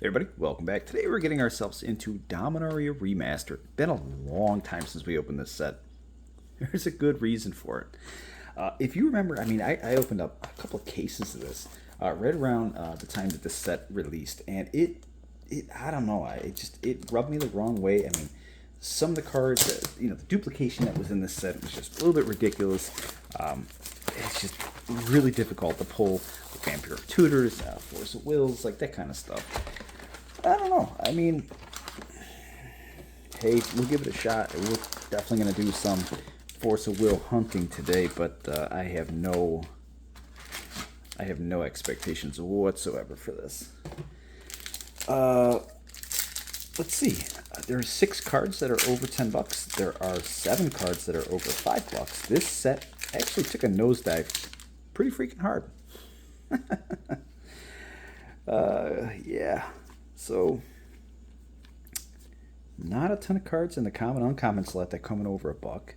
Hey everybody, welcome back. Today we're getting ourselves into Dominaria Remastered. Been a long time since we opened this set. There's a good reason for it. If you remember, I opened up a couple of cases of this right around the time that this set released, and I don't know, it rubbed me the wrong way. I mean, some of the cards, the duplication that was in this set was just a little bit ridiculous. It's just really difficult to pull the Vampire of Tutors, Force of Wills, like that kind of stuff. I don't know. I mean, hey, we'll give it a shot. We're definitely going to do some Force of Will hunting today, but I have no expectations whatsoever for this. Let's see. There are 6 cards that are over $10. There are 7 cards that are over $5. This set actually took a nosedive pretty freaking hard. Yeah. So, not a ton of cards in the common uncommon slot that come in over $1.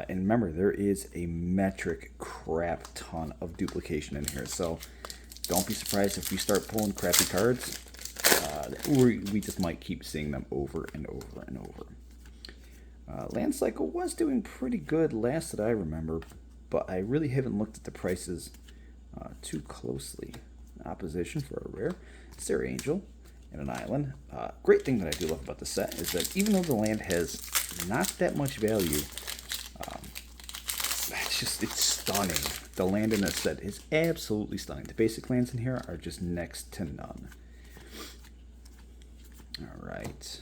And remember, there is a metric crap ton of duplication in here. So, don't be surprised if we start pulling crappy cards. We just might keep seeing them over and over and over. Land Cycle was doing pretty good last that I remember, but I really haven't looked at the prices too closely. Opposition for a rare, Sarah Angel, and an island. Great thing that I do love about the set is that even though the land has not that much value, it's stunning. The land in this set is absolutely stunning. The basic lands in here are just next to none. All right.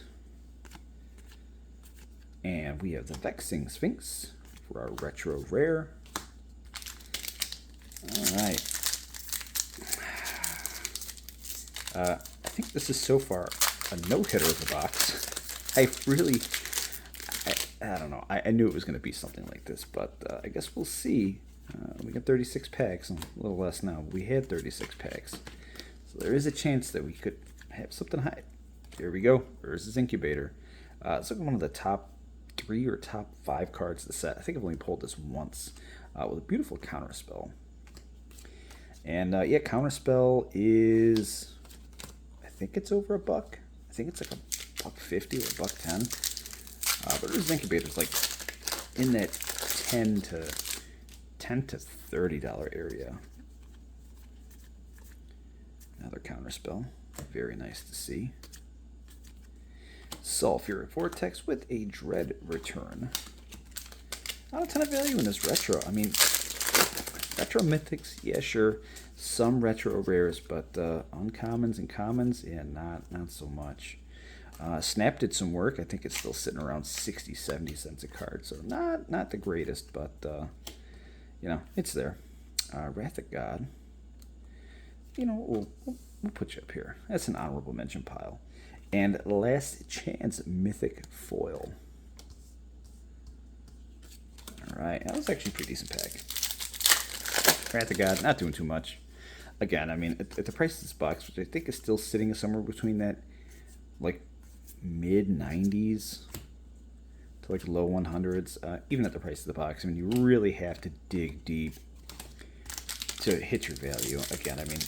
And we have the Vexing Sphinx for our retro rare. All right. I think this is so far a no-hitter of the box. I don't know. I knew it was going to be something like this, but I guess we'll see. We got 36 packs, a little less now. We had 36 packs. So there is a chance that we could have something hide. Here we go. There's this Incubator. It's like one of the top 3 or top 5 cards of the set. I think I've only pulled this once with a beautiful counterspell. And yeah, counterspell is, I think it's over $1. I think it's like $1.50 or $1.10. But there's Incubators like in that $10 to $30 area. Another counterspell, very nice to see. Sulfuric Vortex with a Dread Return. Not a ton of value in this retro. I mean, retro mythics, yeah, sure. Some retro rares, but uncommons and commons, yeah, not so much. Snap did some work. I think it's still sitting around 60, 70 cents a card, so not the greatest, but it's there. Wrath of God. We'll put you up here. That's an honorable mention pile. And Last Chance Mythic Foil. All right, that was actually a pretty decent pack. Wrath of God, not doing too much. Again, I mean, at the price of this box, which I think is still sitting somewhere between that, like, mid-90s to, like, low 100s, even at the price of the box, I mean, you really have to dig deep to hit your value. Again, I mean,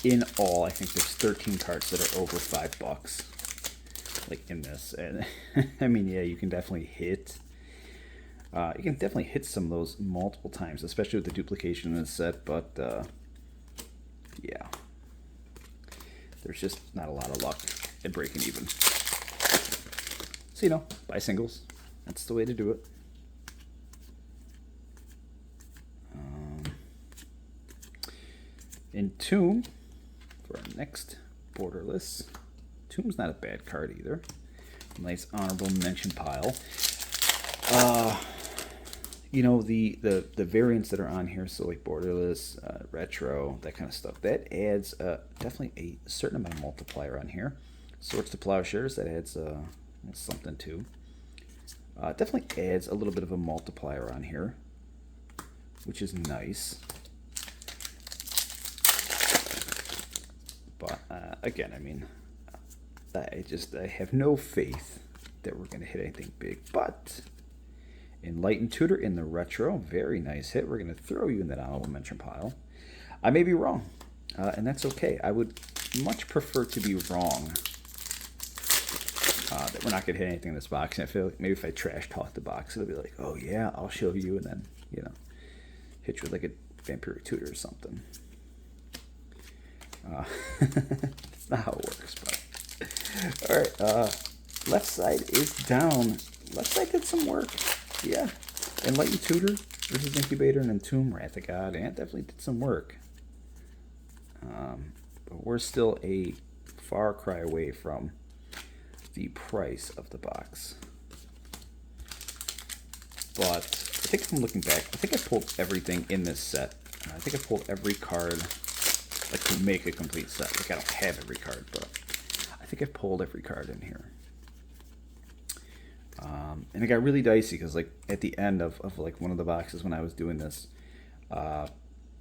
in all, I think there's 13 cards that are over $5, like, in this. And, I mean, yeah, you can definitely hit... some of those multiple times, especially with the duplication in this set, but yeah. There's just not a lot of luck at breaking even. So, buy singles. That's the way to do it. Entomb for our next borderless. Tomb's not a bad card either. Nice honorable mention pile. The variants that are on here, so like borderless, retro, that kind of stuff, that adds definitely a certain amount of multiplier on here. Swords to Plowshares, that adds something too. Definitely adds a little bit of a multiplier on here, which is nice. But again, I mean, I have no faith that we're going to hit anything big, but Enlightened Tutor in the retro, very nice hit. We're going to throw you in that honorable mention pile. I may be wrong. and that's okay. I would much prefer to be wrong that we're not going to hit anything in this box. And I feel like maybe if I trash talk the box, it'll be like, oh yeah, I'll show you, and then, you know, hit you with like a Vampiric Tutor or something. That's not how it works, but... Alright, left side is down. Left side did some work. Yeah. Enlightened Tutor versus Incubator and Entomb, Wrath of God, and it definitely did some work. But we're still a far cry away from the price of the box. But I think if I'm looking back, I think I pulled everything in this set. I think I pulled every card, like, to make a complete set. Like, I don't have every card, but I think I've pulled every card in here. And it got really dicey because, like, at the end of like one of the boxes when I was doing this, I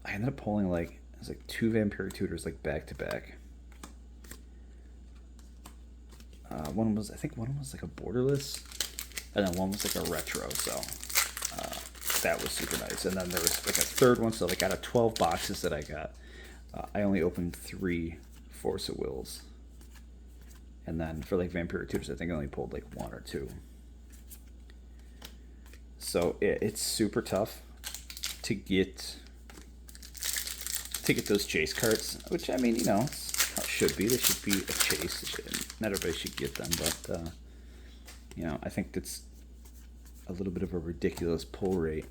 ended up pulling like, it was like 2 Vampiric Tutors like back to back. One was, I think one was like a borderless, and then one was like a retro. So that was super nice. And then there was like a third one. So like out of 12 boxes that I got, I only opened 3 Force of Wills. And then for like Vampiric Tutors, I think I only pulled like 1 or 2. So it's super tough to get those chase cards, which, I mean, you know, how it should be. They should be a chase. Not everybody should get them, but you know, I think it's a little bit of a ridiculous pull rate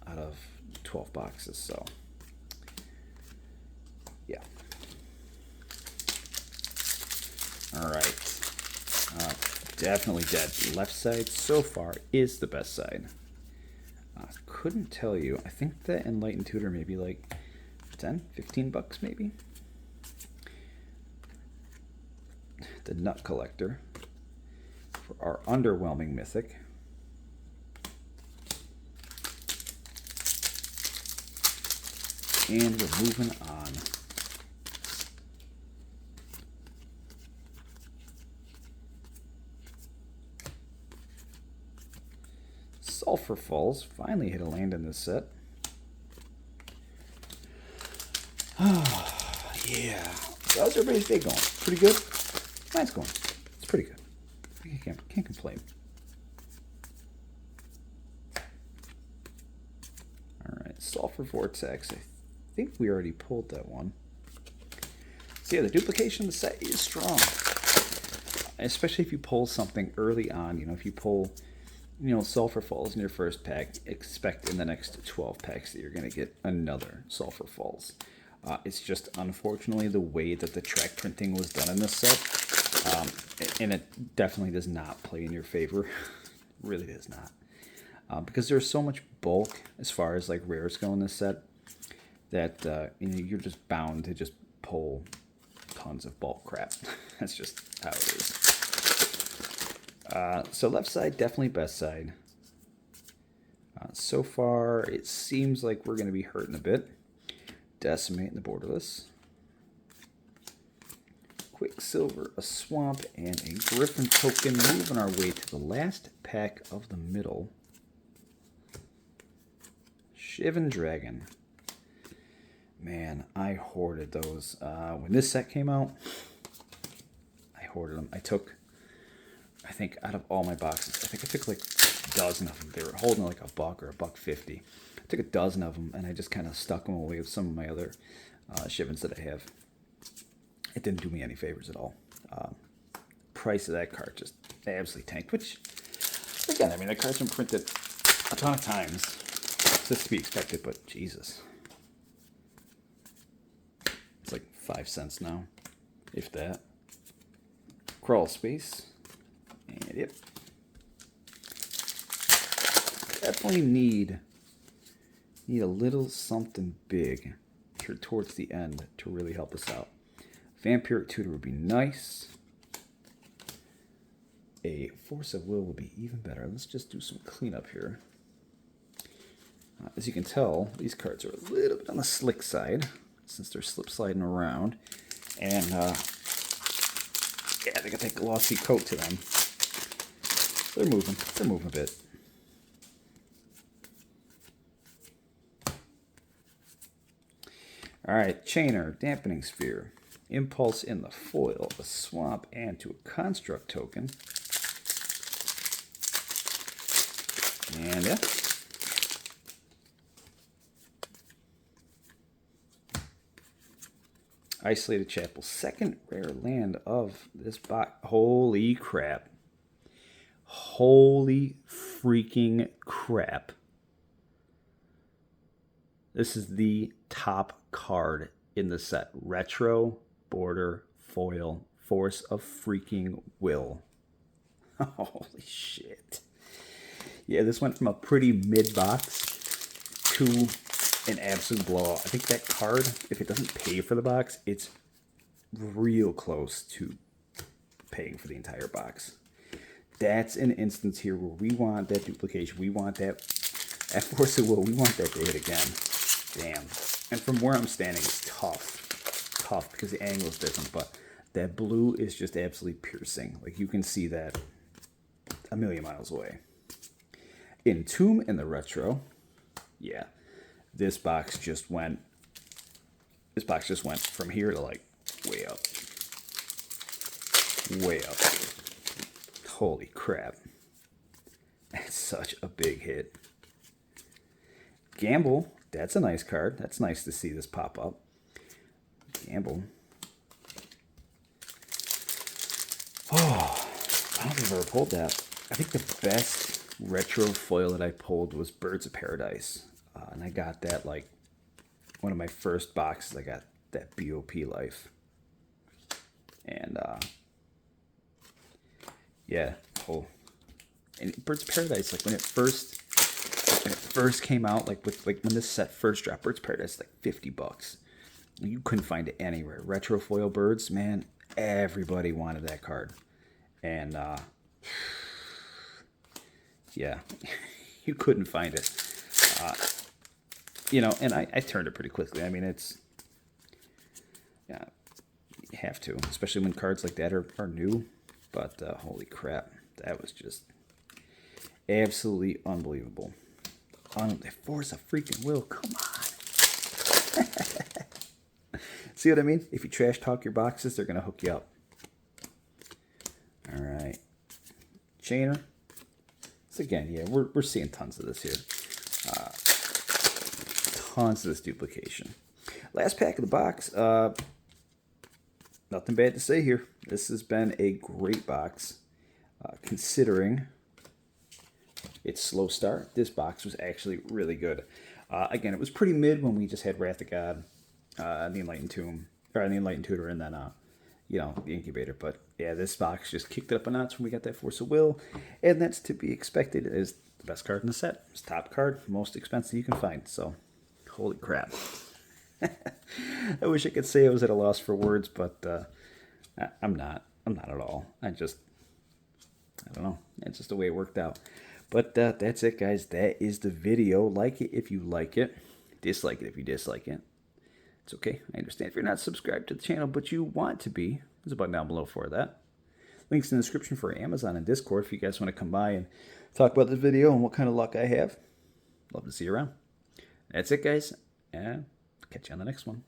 out of 12 boxes. So yeah. All right. Definitely dead. Left side so far is the best side. Couldn't tell you. I think the Enlightened Tutor maybe like 10, 15 bucks maybe. The Nut Collector for our underwhelming mythic. And we're moving on. Sulphur Falls finally hit a land in this set. Yeah. How's everybody's day going? Pretty good? Mine's going. It's pretty good. I can't complain. Alright, Sulphur Vortex. I think we already pulled that one. So yeah, the duplication of the set is strong. Especially if you pull something early on. You know, if you pull, you know, Sulphur Falls in your first pack, expect in the next 12 packs that you're going to get another Sulphur Falls. It's just, unfortunately, the way that the track printing was done in this set, and it definitely does not play in your favor. Really does not. Because there's so much bulk as far as like rares go in this set that you know, you're just bound to just pull tons of bulk crap. That's just how it is. So left side, definitely best side. So far, it seems like we're going to be hurting a bit. Decimate in the borderless. Quicksilver, a swamp, and a Griffin token. Moving our way to the last pack of the middle. Shivan Dragon. Man, I hoarded those. When this set came out, I hoarded them. I took, I think, out of all my boxes, I think I took like a dozen of them. They were holding like $1 or $1.50. I took a dozen of them, and I just kind of stuck them away with some of my other Shivans that I have. It didn't do me any favors at all. Price of that card just absolutely tanked, which, again, I mean, that card's been printed a ton of times. So it's to be expected, but Jesus. It's like 5 cents now, if that. Crawl Space. And yep. Definitely need a little something big here towards the end to really help us out. Vampiric Tutor would be nice. A Force of Will would be even better. Let's just do some cleanup here. As you can tell, these cards are a little bit on the slick side since they're slip sliding around. And yeah, they got that glossy coat to them. They're moving a bit. All right, Chainer, Dampening Sphere, Impulse in the foil, a Swamp, and to a Construct token. And yeah. Isolated Chapel, second rare land of this box. Holy crap. Holy freaking crap. This is the top card in the set. Retro, Border, Foil, Force of freaking Will. Holy shit. Yeah, this went from a pretty mid-box to an absolute blowout. I think that card, if it doesn't pay for the box, it's real close to paying for the entire box. That's an instance here where we want that duplication. We want that Force of Will. We want that to hit again. Damn. And from where I'm standing, it's tough. Tough because the angle is different, but that blue is just absolutely piercing. Like, you can see that a million miles away. Entomb in the retro. Yeah. This box just went from here to like way up. Way up. Holy crap. That's such a big hit. Gamble. That's a nice card. That's nice to see this pop up. Gamble. Oh, I don't think I've ever pulled that. I think the best retro foil that I pulled was Birds of Paradise. And I got that like one of my first boxes. I got that BOP Life. And yeah. Oh. And Birds of Paradise, like when it first came out, like when this set first dropped, Birds of Paradise like $50. You couldn't find it anywhere. Retro foil birds, man, everybody wanted that card. And yeah, you couldn't find it. You know, and I turned it pretty quickly. I mean, it's, yeah, you have to, especially when cards like that are new. But holy crap, that was just absolutely unbelievable. The Force of freaking Will, come on. See what I mean? If you trash talk your boxes, they're gonna hook you up. All right, Chainer. So again, yeah, we're seeing tons of this here. Tons of this duplication. Last pack of the box. Nothing bad to say here. This has been a great box, considering its slow start. This box was actually really good. Again, it was pretty mid when we just had Wrath of God, the Enlightened Tomb, or the Enlightened Tutor, and then you know, the Incubator. But yeah, this box just kicked it up a notch when we got that Force of Will, and that's to be expected. It is the best card in the set. It's top card, most expensive you can find. So, holy crap. I wish I could say I was at a loss for words, but I'm not. I'm not at all. I don't know. It's just the way it worked out. But that's it, guys. That is the video. Like it if you like it. Dislike it if you dislike it. It's okay. I understand if you're not subscribed to the channel, but you want to be. There's a button down below for that. Links in the description for Amazon and Discord if you guys want to come by and talk about this video and what kind of luck I have. Love to see you around. That's it, guys. And catch you on the next one.